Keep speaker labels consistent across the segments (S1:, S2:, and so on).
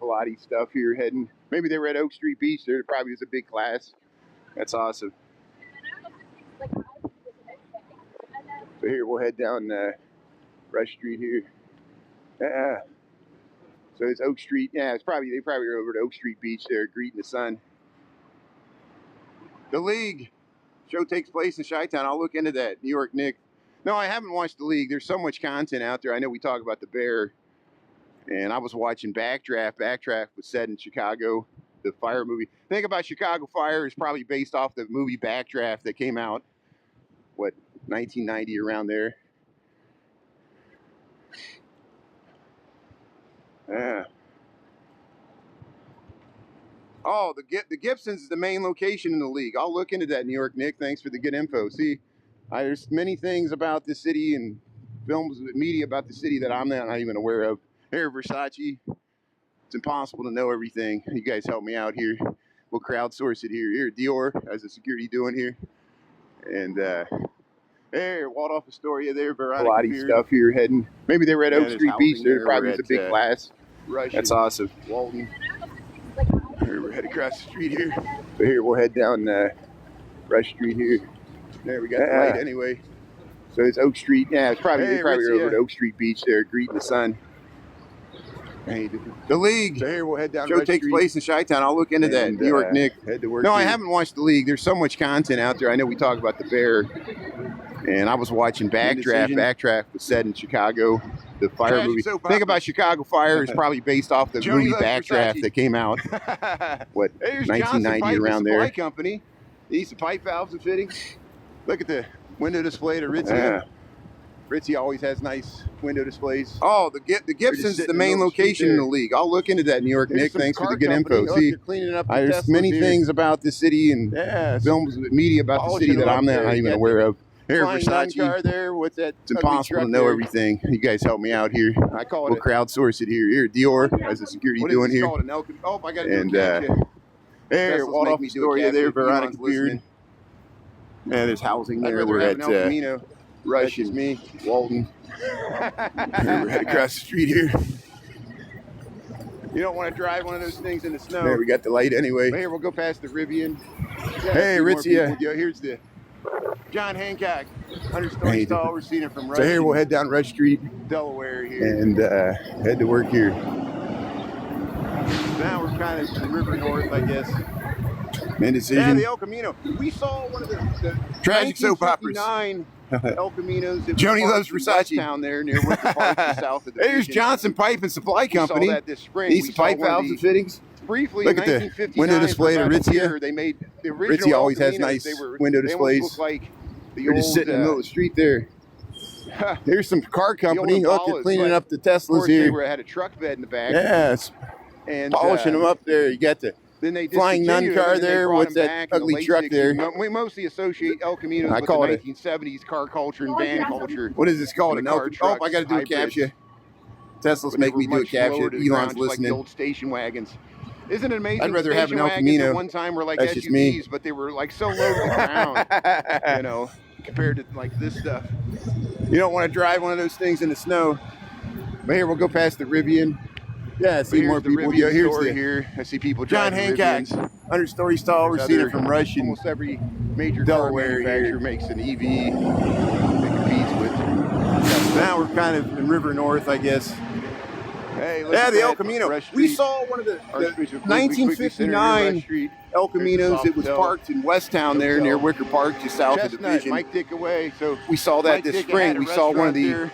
S1: Pilates stuff here heading. Maybe they were at Oak Street Beach. There probably was a big class. That's awesome. So here we'll head down Rush Street here. So it's Oak Street. Yeah, they probably were over to Oak Street Beach there, greeting the sun. The League show takes place in Chi-Town. I'll look into that. New York Knicks. No, I haven't watched The League. There's so much content out there. I know we talk about the Bear, and I was watching Backdraft. Backdraft was set in Chicago, the fire movie. The thing about Chicago Fire is probably based off the movie Backdraft that came out, what, 1990, around there. Yeah. Oh, the Gibsons is the main location in the League. I'll look into that, New York Nick. Thanks for the good info. See, there's many things about the city and films, media about the city that I'm not even aware of. Here, Versace. It's impossible to know everything. You guys help me out here. We'll crowdsource it here. Here, Dior, how's the security doing here? And there, Waldorf Astoria there, Pilates stuff here heading. Maybe they were at Oak Street Beach. There probably was a big class. That's awesome. Walton. Here, we're heading across the street here. So here, we'll head down Rush Street here. There, we got the light anyway. So it's Oak Street. Yeah, it's probably they probably were over to Oak Street Beach there, greeting the sun. Hey, the League. So here, we'll head down. Show takes place in Chi-Town. I'll look into that. New York Nick. Head to work. No, I haven't watched The League. There's so much content out there. I know we talk about the Bear, and I was watching Backdraft. Backdraft was set in Chicago, the fire movie. The thing about Chicago Fire is probably based off the movie Backdraft that came out, what, 1990, around there. Supply company. These are pipe valves and fittings. Look at the window display to Ritzia. Ritzia always has nice window displays. Oh, the Gibsons is the main location in the League. I'll look into that, New York Nick. Thanks for the good info. See, there's many things about the city and films, media about the city that I'm not even aware of. Here, Versace. Car there with that. It's impossible to know everything. You guys help me out here. We'll crowdsource it here. Here, Dior, how's the security doing here? Oh, I got to do a there, Waldorf Astoria there, Veronica's Beard. Yeah, there's housing there. We're at Rush is me, Walton. We're heading across the street here. You don't want to drive one of those things in the snow. There, we got the light anyway. Here, we'll go past the Rivian. Hey, Ritzia. Here's the John Hancock, 100-story tall. We're seeing it from Rush. So here, we'll head down Rush Street, Delaware here. And head to work here. Now we're kind of the river north, I guess. Indecision. Yeah, the El Camino. We saw one of the tragic soap operas. El Caminos. Joni loves Versace. Down there near Wicker Park, south of the There's Johnson Pipe and Supply Company. We saw that this spring. These pipe valves and fittings. Briefly, look at the window display to Ritzia. They made the original. Ritzia always has nice window displays. Like the old, just sitting in the middle of the street there. Here's some car company. Look, they're cleaning up the Teslas here. They had a truck bed in the back. Yes, and polishing them up there. You got the Flying Nun car there with that ugly truck there. We mostly associate El Caminos with the 1970s car culture and van culture. What is this called? An El Camino? Oh, I got to do a captcha. Teslas make me do a captcha. Elon's listening. Like the old station wagons. Isn't it amazing? I'd rather have an El Camino. At one time were like SUVs, but they were like so low to the ground, you know, compared to like this stuff. You don't want to drive one of those things in the snow. But here, we'll go past the Rivian. Yeah, I see more people. Yeah, here's the here. I see people driving John Hancock, 100-story tall. We're seeing it from Rush. Almost every major Delaware manufacturer makes an EV that competes with. Now we're kind of in River North, I guess. Hey, yeah, the El Camino. We saw one of the 1959 El Caminos. It was parked in Westtown there near Wicker Park, just south of Division. Mike Dick away. So we saw that this spring. We saw one of the.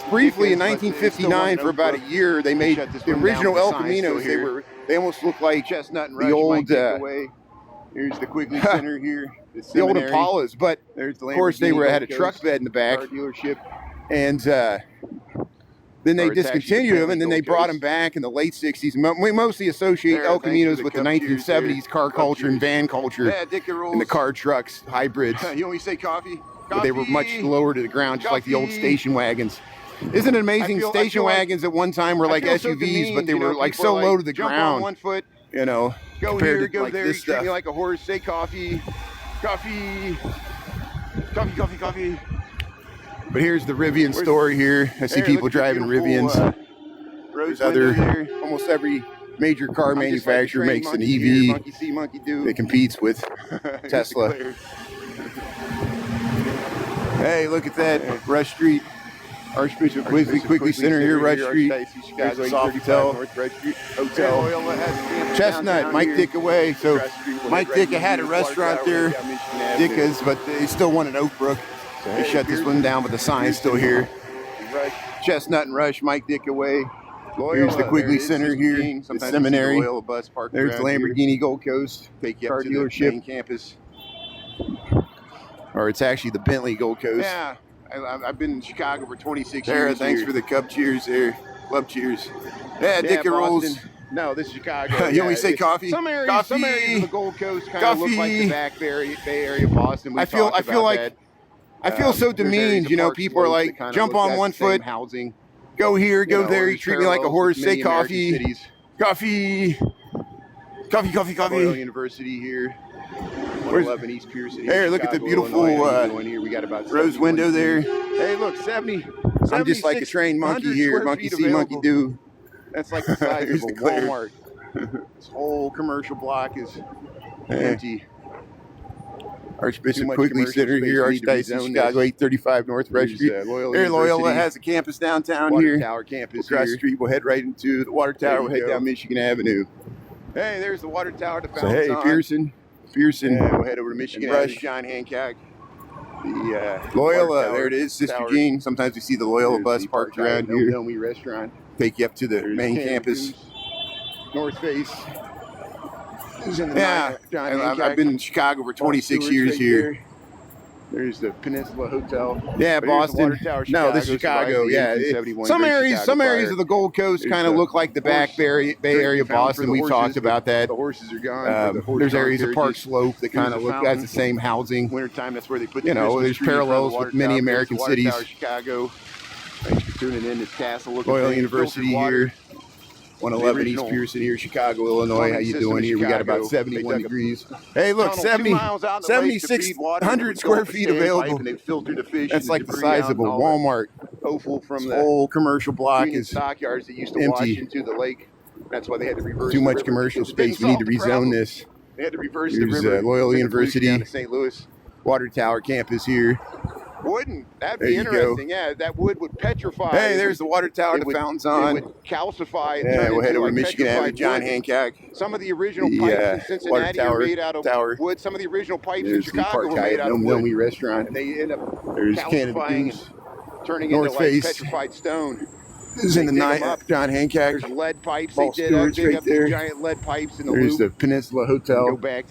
S1: Briefly in 1959, for about a year, they made the original El Caminos. They almost look like Chestnut and the old. Here's the Quigley Center here. The old Impalas, but of course they had a truck bed in the back. Dealership, and then they discontinued them, and then they brought them back in the late 60s. We mostly associate El Caminos with the 1970s car culture and van culture, and the car trucks, hybrids. You only say coffee? But they were much lower to the ground, just like the old station wagons. Isn't it amazing? Station wagons at one time were like SUVs, but they were like so low to the ground. On one foot, you know, go here, go there, treat me like a horse. Say coffee, coffee, coffee, coffee, coffee. But here's the Rivian story here. I see people driving Rivians. There's almost every major car manufacturer makes an EV
S2: monkey see, monkey do.
S1: that competes with Tesla. Hey, look at that, Rush Street. Archbishop Quigley Center here, Rush Street. There's a soft hotel. Chestnut, Mike Dick away. So Mike Dicka had a restaurant there, Dicka's, but they still want an Oak Brook. They shut this one down, but the sign's still here. Chestnut and Rush, Mike Dick away. Here's the Quigley Center here, the seminary. There's the Lamborghini Gold Coast car dealership campus. Or it's actually the Bentley Gold Coast.
S2: Yeah. I've been in Chicago for 26
S1: Sarah,
S2: years.
S1: Thanks for the cup cheers there. Club cheers. Yeah, Dicka rolls.
S2: No, this is Chicago.
S1: You only say coffee?
S2: Some areas of the Gold Coast kind of look like the back Bay Area of Boston.
S1: I feel so demeaned, you know, people are like, jump on one foot,
S2: housing.
S1: Go here, go there, you treat me like a horse, say coffee. Coffee.
S2: Royal University here. 111 East Pearson.
S1: Hey, look at the beautiful
S2: we got about
S1: rose window there.
S2: Hey, look, 70.
S1: I'm just like a trained monkey here. Monkey see, monkey do.
S2: That's like the size of a Walmart. This whole commercial block is empty.
S1: Archbishop Quigley Center here, Archdiocese Chicago, 835 North Rush Street. Loyola has a campus downtown here.
S2: Water Tower campus
S1: across the street. We'll head right into the Water Tower. We'll head down Michigan Avenue.
S2: Hey, there's the Water Tower.
S1: So hey, Pearson.
S2: Yeah, we'll head over to Michigan Avenue, John Hancock.
S1: The Loyola, there it is, Sister Jean. Sometimes we see the Loyola bus parked around here.
S2: Nomi restaurant.
S1: Take you up to the main campus.
S2: North Face.
S1: Yeah, I've been in Chicago for 26 years here.
S2: There's the Peninsula Hotel.
S1: Yeah, Boston. No, this is Chicago. Yeah, some areas of the Gold Coast kind of look like the back Bay Area of Boston. We've talked about that.
S2: The horses are gone.
S1: There's areas of Park Slope that kind of look like the same housing.
S2: Wintertime, that's where they put.
S1: You know, there's parallels with many American cities.
S2: Chicago. Thanks for tuning in. This castle.
S1: Royal University here. 111 East Pearson here, Chicago, Illinois. How you doing here? We got about 71 degrees. Hey, look, 7,600 square feet available. That's like the size of a Walmart.
S2: From
S1: the whole commercial block is
S2: stockyards that used to wash into the lake. That's why they had to reverse.
S1: Too much commercial space. We need to rezone this.
S2: They had to reverse the river.
S1: Here's Loyola University,
S2: St. Louis.
S1: Water Tower campus here.
S2: That'd be interesting. Yeah, that wood would petrify.
S1: Hey, there's the Water Tower, the fountain's on.
S2: It would calcify.
S1: Yeah, we'll head over to Michigan Avenue, John Hancock.
S2: Some of the original pipes in Cincinnati are made out of wood. Some of the original pipes in Chicago were made out of wood.
S1: Nomi restaurant.
S2: And they end up
S1: calcifying and
S2: turning into like petrified stone.
S1: This is in the night, John Hancock.
S2: There's lead pipes.
S1: They did
S2: right there. Giant lead pipes in the
S1: loop. There's the Peninsula Hotel.
S2: Go back to